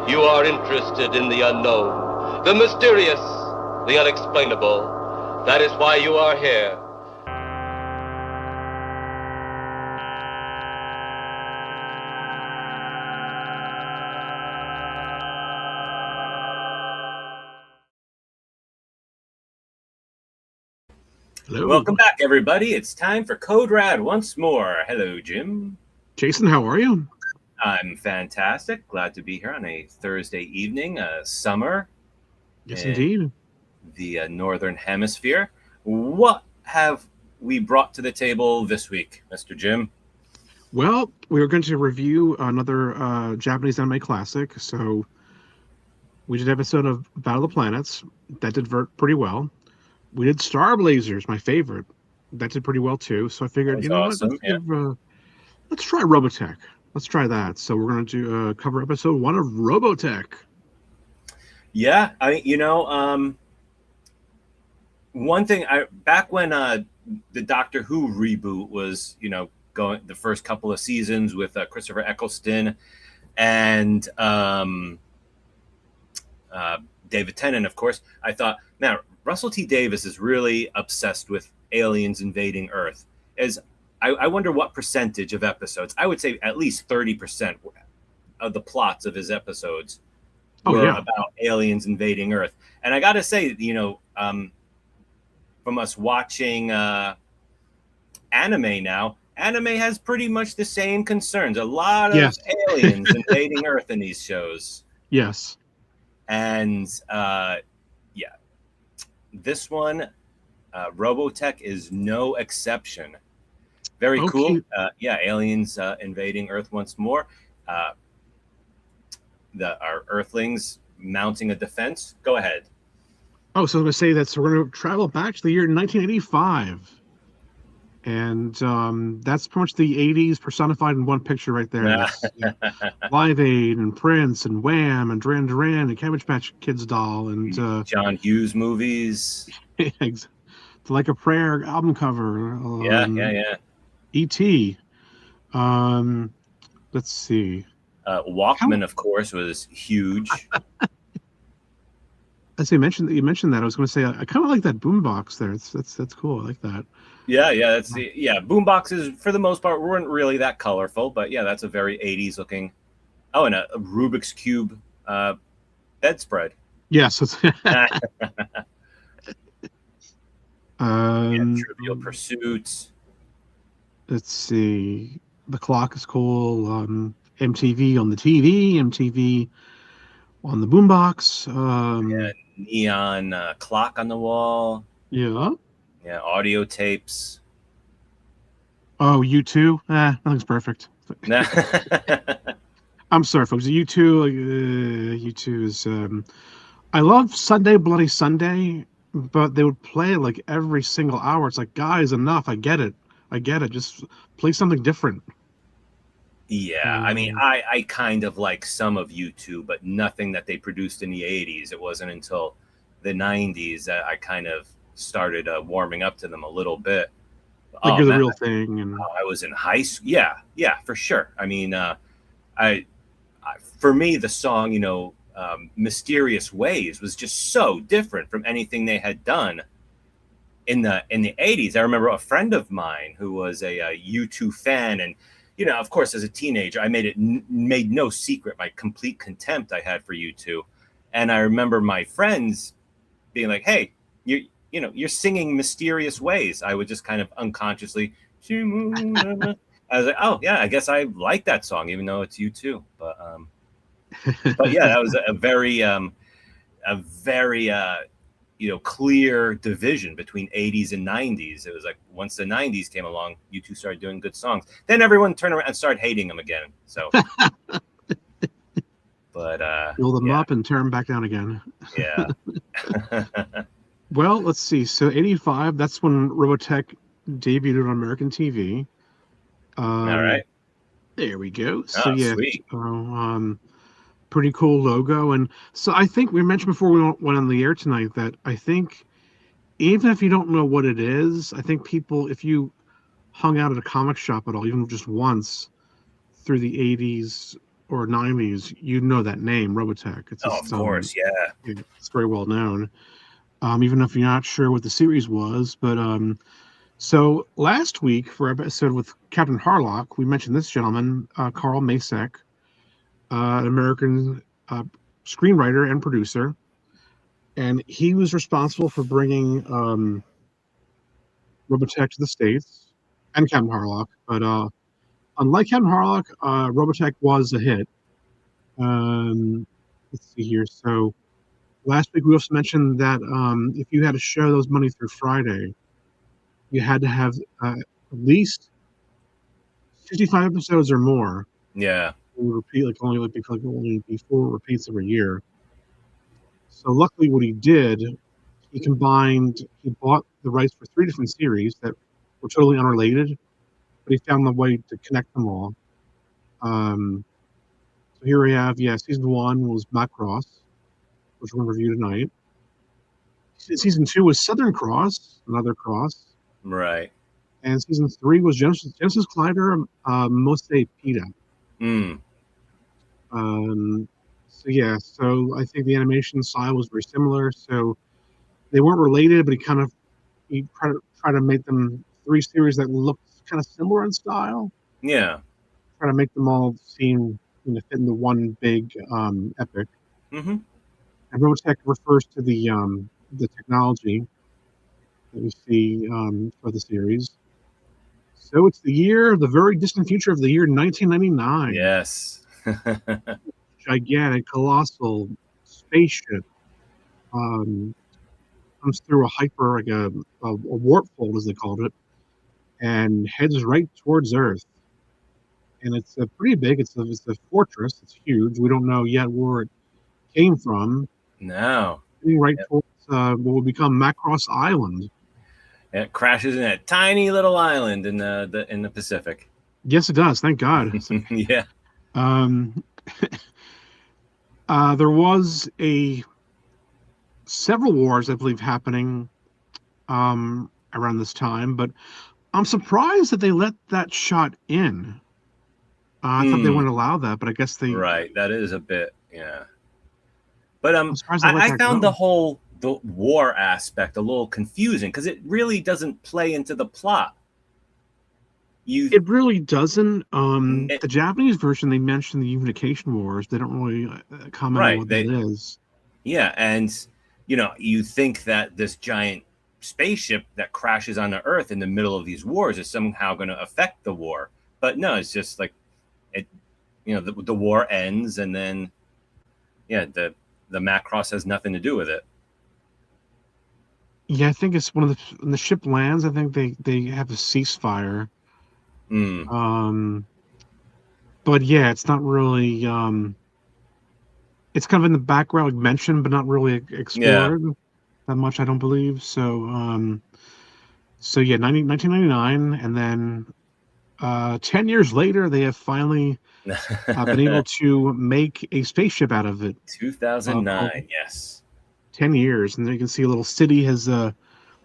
You are interested in the unknown, the mysterious, the unexplainable. That is why you are here. Hello. Welcome back, everybody. It's time for Code Rad once more. Hello, Jim. Jason, how are you? I'm fantastic. Glad to be here on a Thursday evening, summer. Yes, indeed. The Northern Hemisphere. What have we brought to the table this week, Mr. Jim? Well, we are going to review another Japanese anime classic. So we did an episode of Battle of the Planets. That did pretty well. We did Star Blazers, my favorite. That did pretty well too. So I figured, That was you know awesome. what? Let's try Robotech. Let's try that. So we're going to cover episode 1 of Robotech. Yeah, one thing back when the Doctor Who reboot was, going the first couple of seasons with Christopher Eccleston and David Tennant, of course, I thought, man, Russell T Davies is really obsessed with aliens invading Earth. I wonder what percentage of episodes. I would say at least 30% of the plots of his episodes were about aliens invading Earth. And I got to say, from us watching anime now, anime has pretty much the same concerns. A lot of aliens invading Earth in these shows. Yes. And this one, Robotech is no exception. Very cool. Aliens invading Earth once more. Our Earthlings mounting a defense. Go ahead. Oh, so I'm going to say that so we're going to travel back to the year 1985. And that's pretty much the 80s personified in one picture right there. Live Aid and Prince and Wham and Duran Duran and Cabbage Patch Kids doll and John Hughes movies. Like a Prayer album cover. E.T. Let's see. Walkman, of course, was huge. As you mentioned that, I was going to say I kind of like that boombox there. That's cool. I like that. That's boomboxes for the most part weren't really that colorful, but that's a very 80s looking. Oh, and a Rubik's Cube bedspread. Yes. Trivial Pursuit. Let's see. The clock is cool. MTV on the TV. MTV on the boombox. Neon clock on the wall. Yeah. Yeah, audio tapes. Oh, U2? Nothing's perfect. I'm sorry, folks. U2 is... I love Sunday Bloody Sunday, but they would play like every single hour. It's like, guys, enough. I get it. Just play something different. Yeah, I mean, I kind of like some of U2, but nothing that they produced in the 80s. It wasn't until the 90s that I kind of started warming up to them a little bit. Like you're the real thing. And I was in high school. Yeah, for sure. I mean, for me, the song, Mysterious Ways was just so different from anything they had done in the 80s. I remember a friend of mine who was a U2 fan, and of course, as a teenager, I made no secret my complete contempt I had for U2. And I remember my friends being like, "Hey, you're singing Mysterious Ways." I would just kind of unconsciously, I was like, "Oh yeah, I guess I like that song, even though it's U2." But that was a very clear division between 80s and 90s. It was like once the 90s came along, U2 started doing good songs. Then everyone turned around and started hating them again. So, but build them up and tear them back down again. Yeah. Well, let's see. So 85, that's when Robotech debuted on American TV. All right. There we go. So sweet. Pretty cool logo. And so I think we mentioned before we went on the air tonight that I think even if you don't know what it is, I think people, if you hung out at a comic shop at all, even just once through the 80s or 90s, you know that name, Robotech. It's Oh, just of course, yeah. it's very well known. Even if you're not sure what the series was, but so last week for our episode with Captain Harlock, we mentioned this gentleman, Carl Masek, an American screenwriter and producer, and he was responsible for bringing Robotech to the States and Captain Harlock. But unlike Captain Harlock, Robotech was a hit. Let's see here. So last week we also mentioned that if you had to show those Monday through Friday, you had to have at least 65 episodes or more. Yeah. We would repeat only be 4 repeats every year. So luckily, what he did, he bought the rights for 3 different series that were totally unrelated, but he found the way to connect them all. So here we have, season 1 was Macross, which we're going to review tonight. Season 2 was Southern Cross, another cross. Right. And season 3 was Genesis Collider, Mose Pita. Mm. So I think the animation style was very similar. So they weren't related, but he tried to make them 3 series that looked kind of similar in style. Yeah. Try to make them all seem fit in the one big epic. Mm-hmm. And Robotech refers to the technology that we see for the series. So it's the very distant future of the year 1999. Yes. Gigantic, colossal spaceship comes through a warp fold, as they called it, and heads right towards Earth. And it's pretty big. It's a fortress. It's huge. We don't know yet where it came from. No. Heading right towards what will become Macross Island. It crashes in a tiny little island in the Pacific. Yes, it does. Thank God. Yeah. There was several wars, I believe, happening around this time, but I'm surprised that they let that shot in. I thought they wouldn't allow that, but I guess they. Right, that is a bit, yeah. But I found the war aspect a little confusing because it really doesn't play into the plot. It really doesn't. The Japanese version, they mention the Unification Wars. They don't really comment on what that is. Yeah, and you think that this giant spaceship that crashes on the Earth in the middle of these wars is somehow going to affect the war, but no, it's just like it. The war ends, and then the Macross has nothing to do with it. Yeah, I think it's when the ship lands. I think they have a ceasefire. But yeah, it's not really. It's kind of in the background, like mentioned, but not really explored that much. I don't believe so. 1999, and then 10 years later, they have finally been able to make a spaceship out of it. 2009, yes. 10 years, and you can see a little city has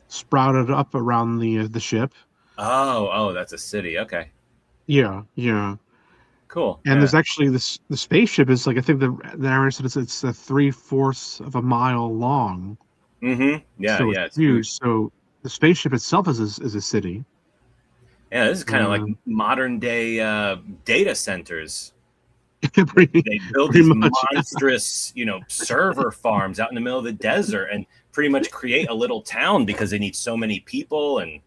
sprouted up around the ship. Oh, that's a city. Okay. Yeah. Cool. And there's actually the spaceship is like, I think the narrator said it's a 3/4 of a mile long. Mm-hmm. Yeah, so it's it's huge. So the spaceship itself is a city. Yeah, this is kind of like modern day data centers. They build these monstrous, server farms out in the middle of the desert and pretty much create a little town because they need so many people and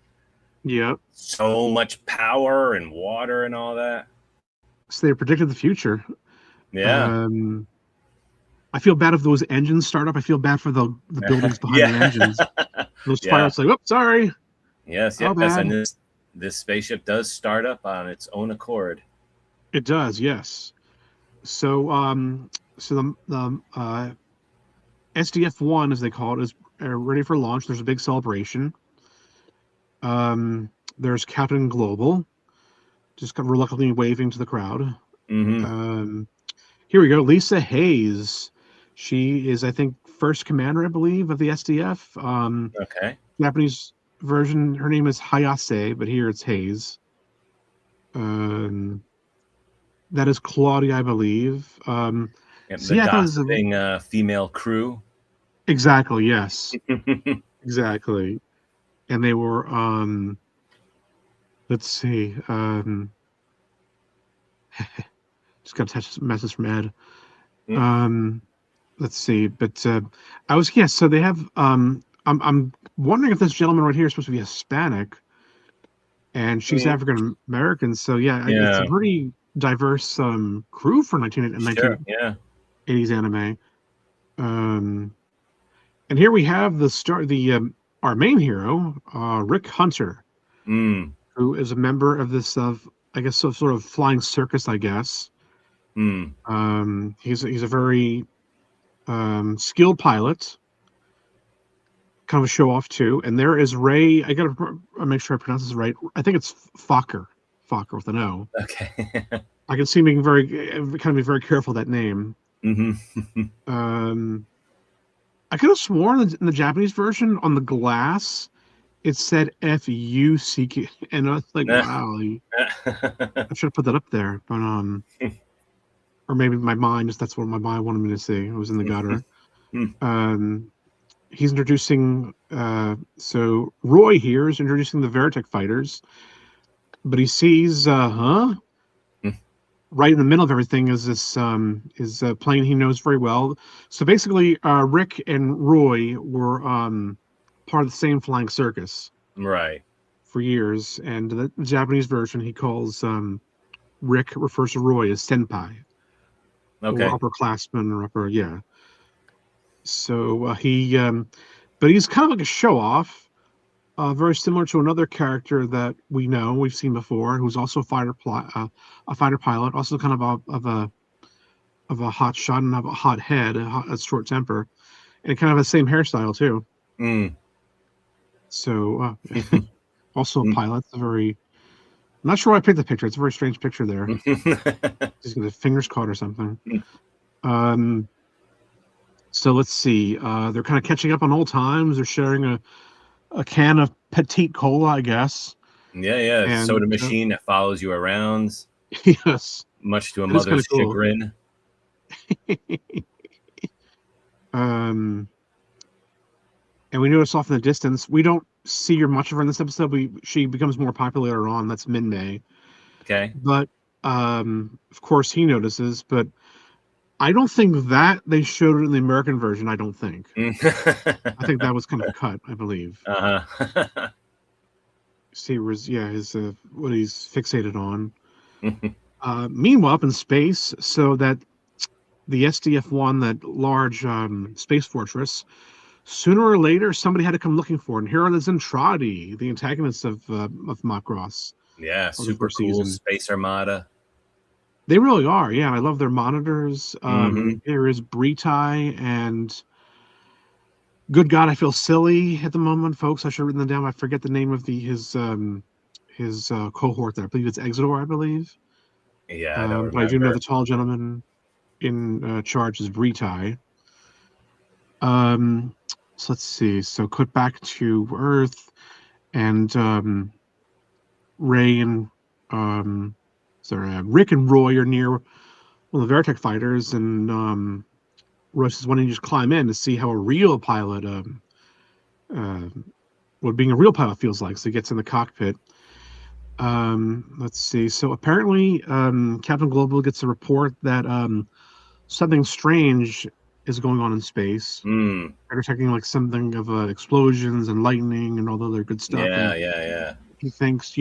so much power and water and all that. So they predicted the future. Yeah. I feel bad if those engines start up. I feel bad for the buildings behind the engines. Those pilots like, oops, sorry. Yes. And this spaceship does start up on its own accord. It does, yes. So, the SDF-1, as they call it, is ready for launch. There's a big celebration. There's Captain Global, just kind of reluctantly waving to the crowd. Mm-hmm. Here we go. Lisa Hayes. She is, I think, first commander, I believe, of the SDF. Okay. Japanese version, her name is Hayase, but here it's Hayes. That is Claudia, I believe. Yep, So the yeah, I thought it was gossiping female crew. exactly, yes, exactly. And they were let's see, just got a text message from Ed. Um, let's see, but I was yes. So they have. I'm wondering if this gentleman right here is supposed to be Hispanic, and she's Mm, African American. So yeah, it's a yeah, pretty diverse crew for sure. Yeah. 1980s anime. Um, and here we have the our main hero, Rick Hunter, Mm, who is a member of this I guess sort of flying circus, I guess. mm. He's a very skilled pilot, kind of a show off too. And there is Ray. I gotta make sure I pronounce this right. I think it's Fokker, Fokker with an O. Okay. I can see him being very kind of be very careful with that name. Hmm. Um, I could have sworn in the Japanese version on the glass it said Fuck, and I was like, wow, I should have put that up there, but or maybe my mind just that's what my mind wanted me to see. It was in the gutter. Um, he's introducing so Roy here is introducing the Veritech fighters, but he sees right in the middle of everything is this is a plane he knows very well. So basically Rick and Roy were part of the same flying circus Right. for years, and the Japanese version he calls Rick refers to Roy as senpai or Okay. upperclassman or upper so but he's kind of like a show off, very similar to another character that we've seen before, who's also a fighter pilot, also kind of a hot shot and have a hot head, a short temper, and kind of the same hairstyle too. Mm. So also a pilot. It's a very I'm not sure why I picked the picture. It's a very strange picture there. He's got his fingers caught or something. So let's see. They're kind of catching up on old times. They're sharing a can of Petite Cola, I guess. Yeah. And Soda machine that follows you around, yes, much to a it is kind mother's of cool. chagrin. And we notice off in the distance, we don't see her much of her in this episode. She becomes more popular later on. That's Minmay. Okay. But of course he notices, but I don't think that they showed it in the American version. I don't think. I think that was kind of a cut, I believe. Uh-huh. See, his what he's fixated on. Meanwhile, up in space, so that the SDF-1, that large space fortress, sooner or later somebody had to come looking for it. And here are the Zentradi, the antagonists of Macross. Yeah, Of the super first cool season. space armada. They really are, yeah. I love their monitors. Mhm. There is Britai and good God, I feel silly at the moment, folks. I should have written them down. I forget the name of his cohort there. I believe it's Exodor, I believe. Yeah, I don't But I do know remember. the tall gentleman in charge is Britai. So let's see. So cut back to Earth, and Ray and Rick and Roy are near one of the Veritech fighters, and Roy says, "Why don't you just climb in to see how a real pilot, what being a real pilot feels like?" So he gets in the cockpit. Let's see. So apparently, Captain Global gets a report that something strange is going on in space. Mm. They're detecting like something of explosions and lightning and all the other good stuff. Yeah, And yeah. he thinks,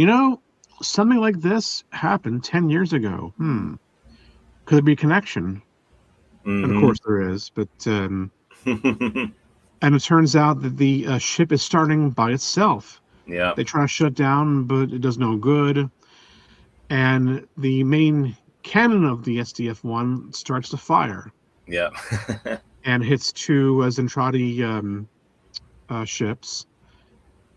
something like this happened 10 years ago. Could there be a connection? And of Mhm. course there is. But and it turns out that the ship is starting by itself. Yeah. They try to shut it down, but it does no good. And the main cannon of the SDF-1 starts to fire Yeah. and hits two Zentradi ships.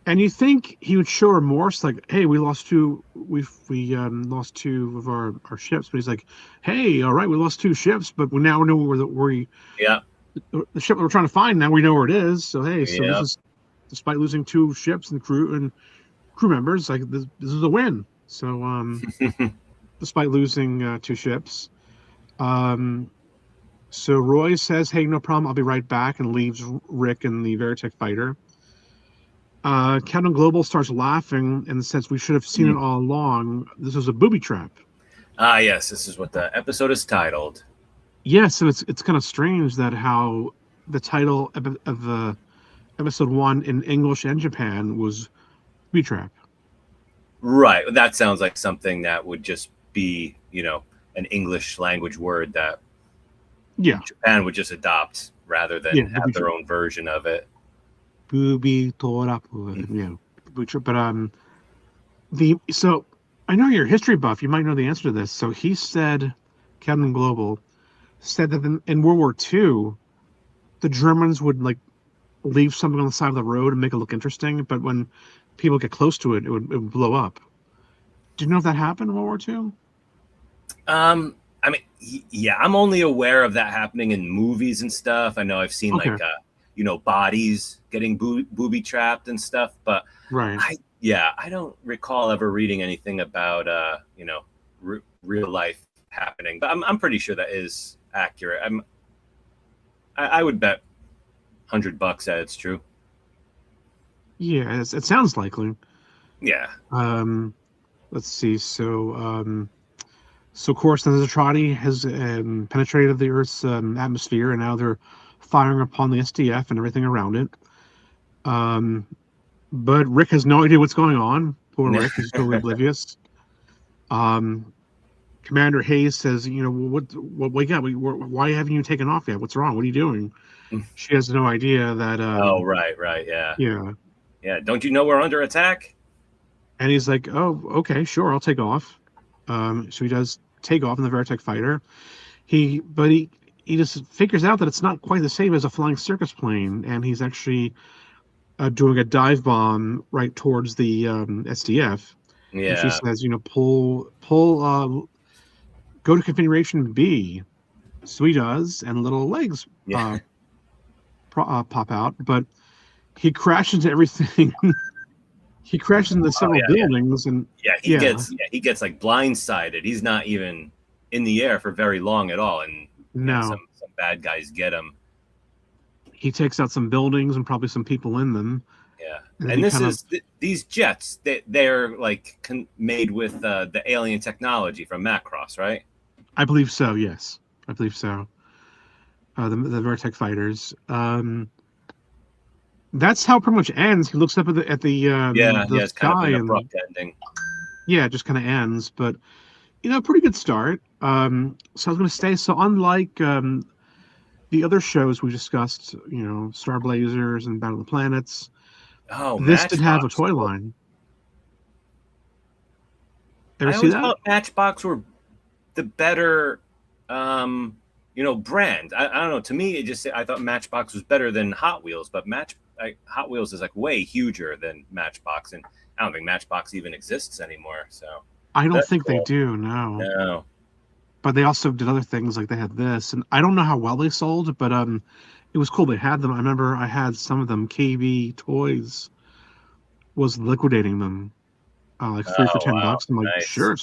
And you think he would show remorse, like, "Hey, we lost two. We lost two of our ships." But he's like, "Hey, all right, we lost two ships, but we now know where Yeah. the ship that we're trying to find. Now we know where it is. So hey, so this Yeah. is despite losing two ships and crew members, like this is a win." So despite losing 2 ships. So Roy says, "Hey, no problem. I'll be right back," and leaves Rick and the Veritech fighter. Captain Global starts laughing and says, "We should have seen it all along. This was a booby trap." Ah, yes, this is what the episode is titled. Yeah, so it's kind of strange that how the title of episode 1 in English and Japan was booby trap. Right. That sounds like something that would just be, an English language word that Japan would just adopt rather than have their own version of it. Booby trap, yeah. But so I know you're a history buff. You might know the answer to this. So he said, Captain Global said that in World War II, the Germans would like leave something on the side of the road and make it look interesting, but when people get close to it, it would blow up. Do you know if that happened in World War II? I mean, yeah, I'm only aware of that happening in movies and stuff. I know I've seen bodies getting booby trapped and stuff, but right. I don't recall ever reading anything about real life happening. But I'm pretty sure that is accurate. I would bet $100 that it's true. Yeah, it sounds likely. Yeah. Let's see. So of course, the Zentradi has penetrated the Earth's atmosphere, and now they're firing upon the SDF and everything around it. But Rick has no idea what's going on. Poor Rick, he's totally oblivious. Commander Hayes says, what we got? Why haven't you taken off yet? What's wrong? What are you doing? She has no idea that. Right, yeah. Yeah. Don't you know we're under attack? And he's like, "Oh, okay, sure, I'll take off." So he does take off in the Veritech fighter. He just figures out that it's not quite the same as a flying circus plane, and he's actually doing a dive bomb right towards the SDF. Yeah. And she says, pull, go to configuration B. So he does, and little legs pop out, but he crashes into everything. He crashes into several buildings, and he gets like blindsided. He's not even in the air for very long at all, and some bad guys get him. He takes out some buildings and probably some people in them. Yeah, and these jets. They're like made with the alien technology from Macross, right? I believe so. Yes, I believe so. The Veritech fighters. That's how it pretty much ends. He looks up at the it's sky, kind of an abrupt ending. Yeah, it just kind of ends, but pretty good start. So I was going to say, so unlike the other shows we discussed, Star Blazers and Battle of the Planets, this did have a toy line. Ever see that? I thought Matchbox were the better, brand. I don't know. To me, I thought Matchbox was better than Hot Wheels, but Hot Wheels is like way huger than Matchbox, and I don't think Matchbox even exists anymore. So I don't think they do. No. But they also did other things, like they had this, and I don't know how well they sold, but it was cool. They had them. I remember I had some of them. KB Toys was liquidating them, like 3 for $10. I'm like, nice. Sure.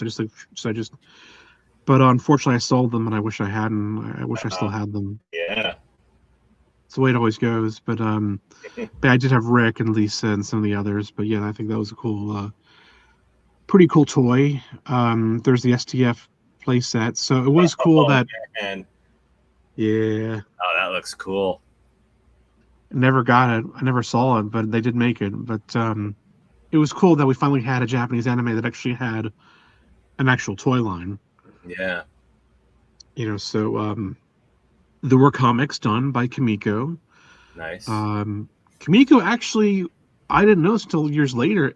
But unfortunately, I sold them, and I wish I hadn't. I wish I still had them. Yeah. It's the way it always goes. But I did have Rick and Lisa and some of the others. But yeah, I think that was a cool, pretty cool toy. There's the STF playset, so it was cool that. Man. Yeah. Oh, that looks cool. Never got it. I never saw it, but they did make it. But it was cool that we finally had a Japanese anime that actually had an actual toy line. Yeah. So there were comics done by Kimiko. Nice. Kimiko actually, I didn't know until years later,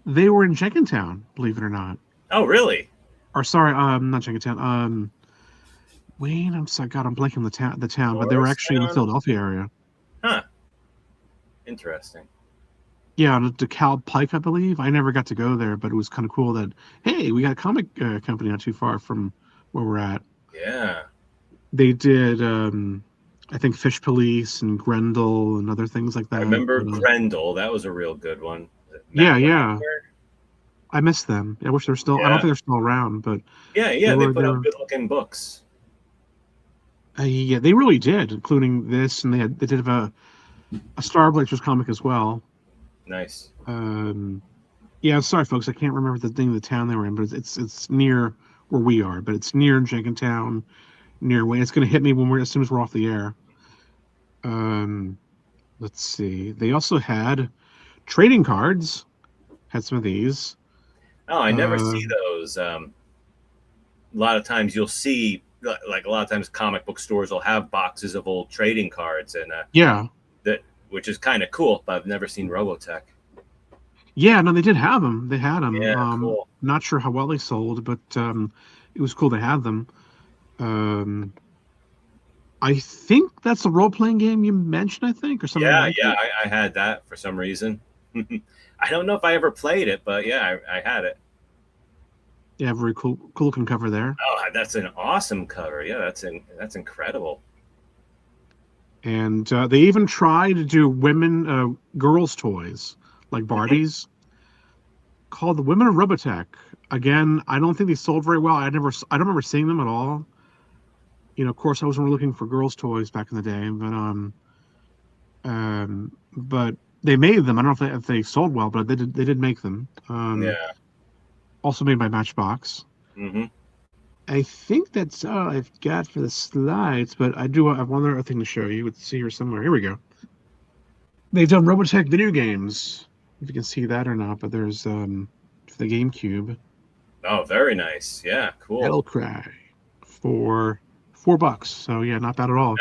they were in Jenkintown, believe it or not. Oh, really? Or sorry, not Jenkintown. Wayne, I'm blanking the town, but they were actually in the Philadelphia area. Huh. Interesting. Yeah, on DeKalb Pike, I believe. I never got to go there, but it was kind of cool that, hey, we got a comic company not too far from where we're at. Yeah. They did, I think, Fish Police and Grendel and other things like that. I remember Grendel. That was a real good one. Yeah. I miss them. I wish they're still. I don't think they're still around, but Yeah. They put out good-looking books. Yeah, they really did, including this, and they did have a Star Blazers comic as well. Nice. Yeah, sorry, folks, I can't remember the name of the town they were in, but it's near where we are, but it's near Jenkintown, near Wayne. It's going to hit me as soon as we're off the air. Let's see. They also had trading cards. Had some of these. Oh, I never see those. A lot of times you'll see, like a lot of times comic book stores will have boxes of old trading cards, and which is kind of cool. But I've never seen Robotech. Yeah, no, they did have them. They had them. Yeah, cool. Not sure how well they sold, but it was cool to have them. I think that's the role-playing game you mentioned, I think, or something like that. Yeah, I had that for some reason. I don't know if I ever played it, but yeah, I had it. Yeah, very cool looking cover there. Oh, that's an awesome cover. Yeah, that's incredible. And they even tried to do girls' toys, like Barbies, called the Women of Robotech. Again, I don't think they sold very well. I don't remember seeing them at all. You know, of course, I wasn't looking for girls' toys back in the day, but they made them. I don't know if they sold well, but they did make them. Also made by Matchbox. I think that's all I've got for the slides, but I do have one other thing to show you. It's here somewhere. Here we go. They've done Robotech video games. If you can see that or not, but there's for the GameCube. Oh, very nice. Yeah, cool. Battle Cry for $4. So yeah, not bad at all.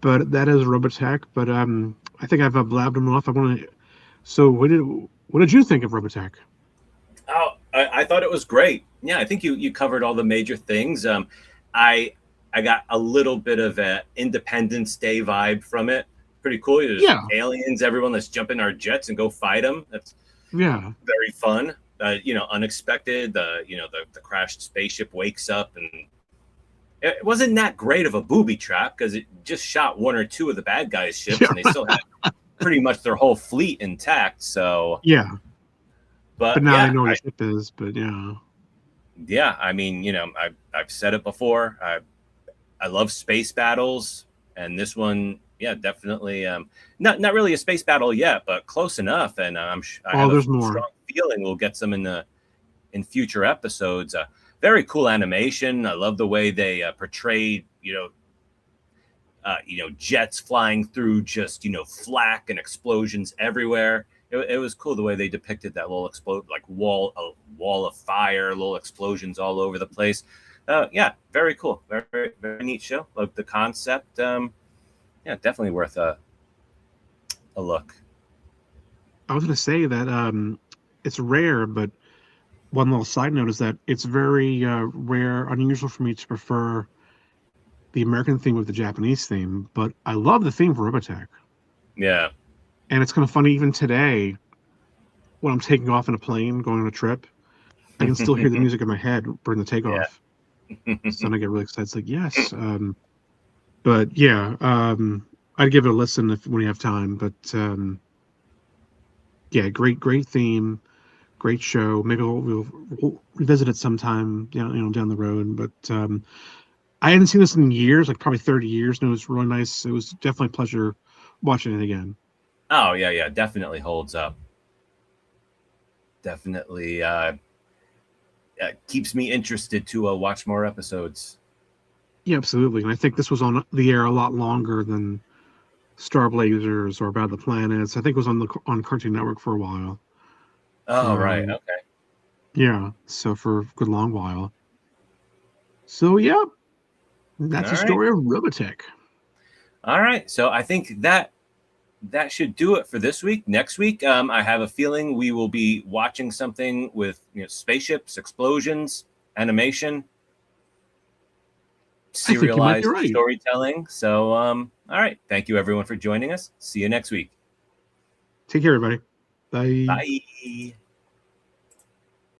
But that is Robotech. But I think I've blabbed them enough. So what did you think of Robotech? Oh, I thought it was great. Yeah, I think you covered all the major things. I got a little bit of an Independence Day vibe from it. Pretty cool. There's aliens, everyone, let's jump in our jets and go fight them. That's very fun. Unexpected. The crashed spaceship wakes up, and it wasn't that great of a booby trap because it just shot one or two of the bad guys' ships, and they still had pretty much their whole fleet intact. So but now they know what a ship is. But yeah, I mean, I've said it before. I love space battles, and this one, definitely. Not really a space battle yet, but close enough. And I have a strong feeling we'll get some in future episodes. Very cool animation. I love the way they portrayed, jets flying through just flak and explosions everywhere. It was cool the way they depicted that little wall of fire, little explosions all over the place. Very cool. Very, very, very neat show. Love the concept. Definitely worth a look. I was going to say that it's rare, but one little side note is that it's very rare, unusual for me to prefer the American theme with the Japanese theme, but I love the theme for Robotech. Yeah. And it's kind of funny, even today, when I'm taking off in a plane, going on a trip, I can still hear the music in my head during the takeoff. So then I get really excited. It's like, yes. But yeah, I'd give it a listen when you have time. But great theme, great show. Maybe we'll revisit it sometime, down the road. But I hadn't seen this in years, like probably 30 years, and it was really nice. It was definitely a pleasure watching it again. Oh, yeah, definitely holds up. Definitely keeps me interested to watch more episodes. Yeah, absolutely. And I think this was on the air a lot longer than Star Blazers or About the Planets. I think it was on Cartoon Network for a while. Oh, right. Okay. Yeah, so for a good long while. So, yeah, that's the story of Robotech. All right. So I think that should do it for this week. Next week, I have a feeling we will be watching something with spaceships, explosions, animation, serialized storytelling. So, all right. Thank you, everyone, for joining us. See you next week. Take care, everybody. Bye. Bye.